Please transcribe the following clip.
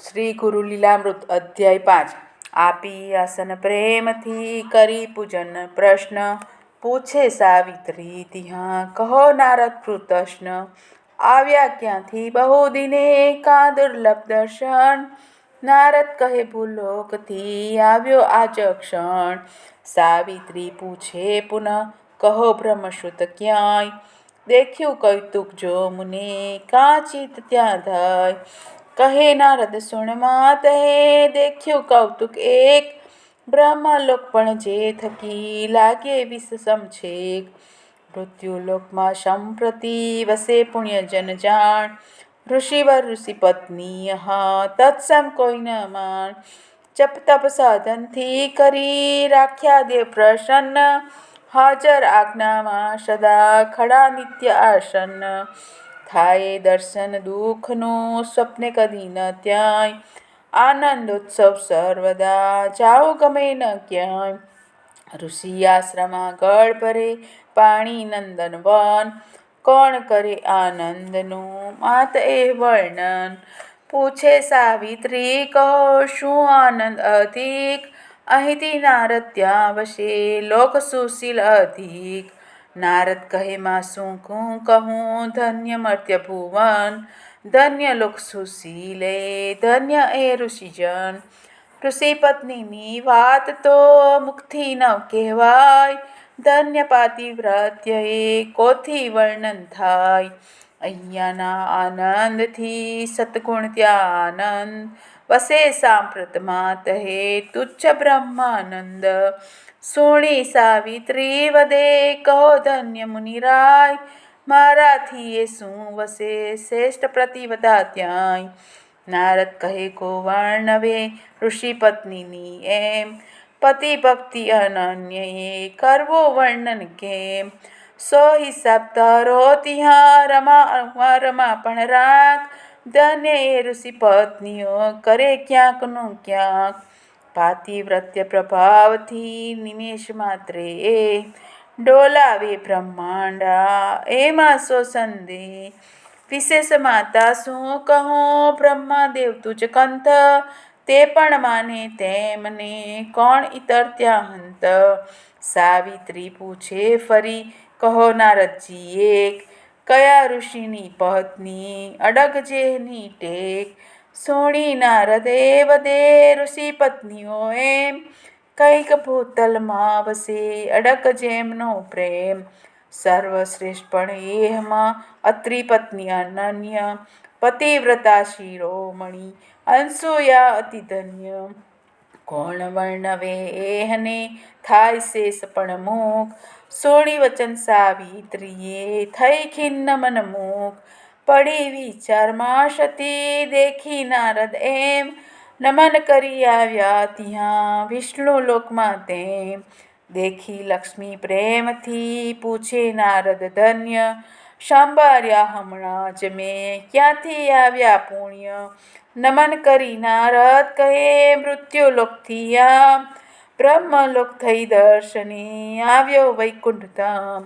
શ્રી ગુરુ લીલામૃત અધ્યાય 5 આપી આસન પ્રેમથી કરી પૂજન પ્રશ્ન પૂછે સાવિત્રી ત્યાં કહો નારદ પૃતશ્ન આવ્યા ક્યાંથી બહુ દિને કા દુર્લભ દર્શન નારદ કહે ભૂલોકથી આવ્યો આજ ક્ષણ સાવિત્રી પૂછે પુનઃ કહો બ્રહ્મસુત ક્યાંય દેખ્યું કૌતુક જો મુને કાંચિત ત્યાં ધય કહે નારદ સુણ માત હે દેખ્યું કૌતુક એક બ્રહ્મલોક પણ જે થકી લાગે વિષમ છેક મૃત્યુલોકમાં સંપ્રતિ વસે પુણ્યજન જાણ ઋષિવર ઋષિ પત્ની તત્સમ કોઈ ન માન જપ તપ સાધનથી કરી રાખ્યા દેવ પ્રસન્ન હાજર આજ્ઞામાં સદા ખડા નિત્ય આસન થાય દર્શન દુઃખનું સ્વપ્ને કદી ન ત્યાંય આનંદોત્સવ સર્વદા જાઓ ગમે ન ક્યાંય ઋષિ આશ્રમમાં ગળ ભરે પાણી નંદન વન કોણ કરે આનંદનું માત એ વર્ણન પૂછે સાવિત્રી કહો શું આનંદ અધિક અહીંથી નારદ ત્યાં વસે લોક સુશીલ અધિક નારદ કહે માં શું કહું ધન્ય મર્ત્ય ભુવન ધન્ય લોક સુશીલે ધન્ય એ ઋષિજન ઋષિ પત્નીની વાત તો મુખથી ન કહેવાય ધન્ય પાતિવ્રત્ય એ કોથી વર્ણન થાય અહીંયાના આનંદથી સત્ગુણ ત્યાં આનંદ વસે સાંપ્રત માત હે તુચ્છ બ્રહ્માનંદ સોણી સાવિત્રી વદે કહો ધન્ય મુનિરાય મારાથી એ શું વસે શ્રેષ્ઠ પ્રતિવદા ત્યાંય નારદ કહે કો વર્ણવે ઋષિ પત્નીની એમ પતિ ભક્તિ અનન્ય એ કરવો વર્ણન કેમ સો હિસાબ તારો ત્યાં રમા પણ રાખ ધન્ય એ ઋષિ પત્નીઓ કરે ક્યાંકનું ક્યાંક પાતિવ્રત્ય પ્રભાવથી નિમેષ માત્રે એ ડોલાવે બ્રહ્માંડા એમાં સો સંદેહ વિશેષ માતા શું કહું બ્રહ્માદેવ તુજ કંથ તે પણ માને તેમને કોણ ઇતર ત્યાં હંત સાવિત્રી પૂછે ફરી કહો નારદજી એક કયા ઋષિની પત્ની અડગ જેની ટેક સોણી નારદે વદે ઋષિ પત્નીઓ એમ કૈક ભૂતલમાં વસે અડગ જેમનો પ્રેમ સર્વશ્રેષ્ઠ પણ એહમાં અત્રિ પત્ની અનન્ય પતિવ્રતા શિરોમણી અંસુયા અતિ ધન્ય કોણ વર્ણવે એહને થાય શેષ પણ મુખ સોણી વચન સાવિત્રીએ થઈ ખિન્ન મન મુખ પડી વિચારમાં સતી દેખી નારદ એમ નમન કરી આવ્યા ત્યાં વિષ્ણુ લોકમાં તેમ દેખી લક્ષ્મી પ્રેમથી પૂછે નારદ ધન્ય સાંભળ્યા હમણાં જ મેં ક્યાંથી આવ્યા પુણ્ય નમન કરી નારદ કહે મૃત્યુલોકથી આમ બ્રહ્મલોક થઈ દર્શને આવ્યો વૈકુંઠ ધામ